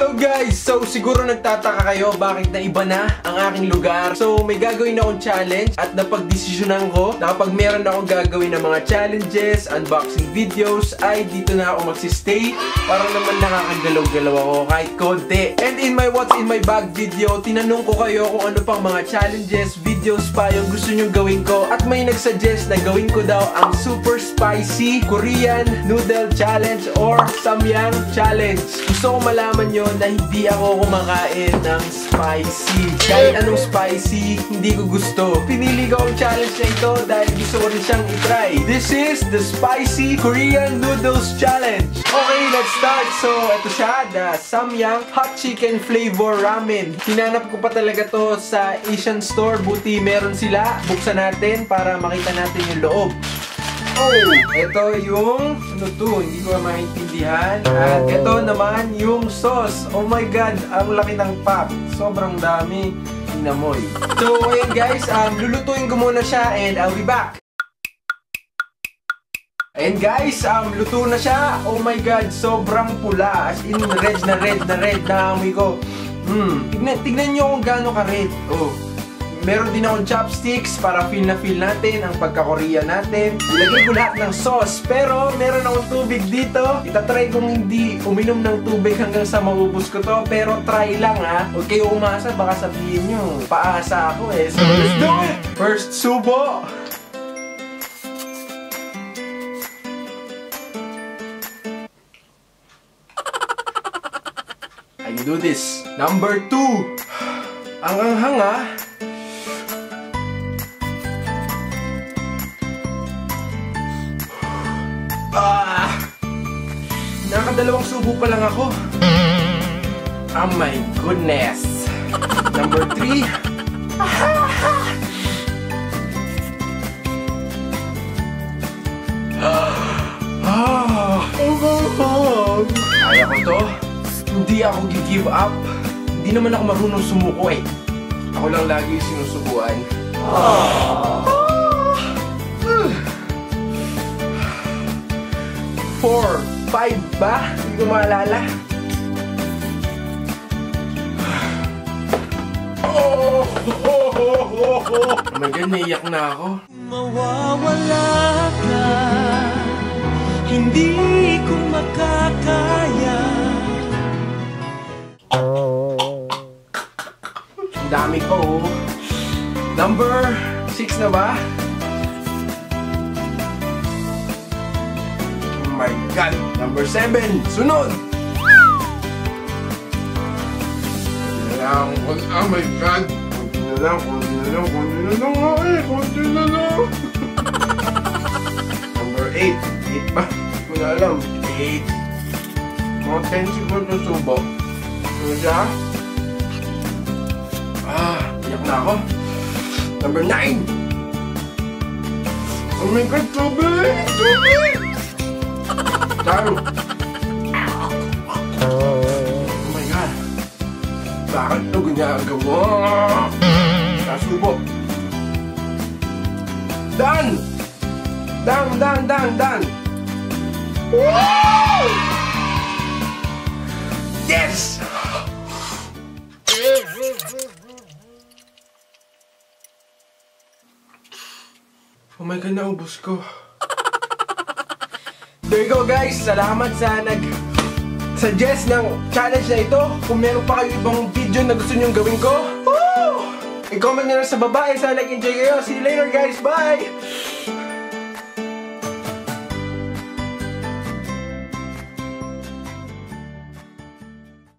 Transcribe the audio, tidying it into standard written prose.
Hello guys! So siguro nagtataka kayo bakit na iba na ang aking lugar. So may gagawin akong challenge at napagdesisyonan ko na kapag meron akong gagawin ng mga challenges, unboxing videos, ay dito na ako magsistay para naman nakakagalaw-galaw ako kahit konti. And in my what's in my bag video, tinanong ko kayo kung ano pang mga challenges, videos pa yung gusto nyong gawin ko. At may nagsuggest na gawin ko daw ang super spicy Korean noodle challenge or Samyang challenge. Gusto ko malaman nyo na hindi ako kumakain ng spicy. Kahit anong spicy, hindi ko gusto. Pinili ko ang challenge na ito dahil gusto ko rin siyang itry. This is the Spicy Korean Noodles Challenge. Okay, let's start. So, ito siya, the Samyang Hot Chicken Flavor Ramen. Hinanap ko pa talaga to sa Asian store. Buti meron sila. Buksan natin para makita natin yung loob. Oh, ito yung ano to, hindi ko maintindihan. At ito naman yung sauce. Oh my god, ang laki ng pack. Sobrang dami. Inamoy. So, ayan guys, lulutuin ko muna siya and I'll be back. Ayan guys, luto na siya. Oh my god, sobrang pula. As in, red na amoy ko. Tignan nyo kung gaano ka-red. Oh. Meron din akong chopsticks para feel na feel natin ang pagka-Korea natin. Ilagay ko lahat ng sauce. Pero meron akong tubig dito. Itatry kong hindi uminom ng tubig hanggang sa maubos ko to. Pero try lang ha. Huwag kayo umasa. Baka sabihin nyo, paasa ako eh. So let's do it! First subo! I can do this. Number 2. Ang anghang ha. Nakadalawang subo pa lang ako. Oh my goodness. Number 3. Kaya ko to. Hindi ako gi-give up. Hindi naman ako marunong sumuko eh. Ako lang lagi yung sinusubuan. 4, 5 ba? Hindi ko maalala. Oh my god, naiyak na ako. Mawawala ka, hindi ko makakaya. Ang dami pa oh. Number 6 na ba? Oh my god! Number 7! Sunod! Oh my god! Konti na lang. Konti na lang. Number 8. 8 ba? Hindi ko na alam. 8. Mga 10 siguro na subo. Ano siya? Iyak na ako. Number 9. Oh my god! Tubig! Tubig! Tayo! Oh my god! Bakit ito ginagawa? Nasubo! Done! Done! Woo! Yes! Oh my god, naubos ko. There you go guys! Salamat sa nag-suggest ng challenge na ito. Kung meron pa kayo ibang video na gusto nyong gawin ko, i-comment nyo na sa baba. Sana nag-enjoy kayo. See you later guys! Bye!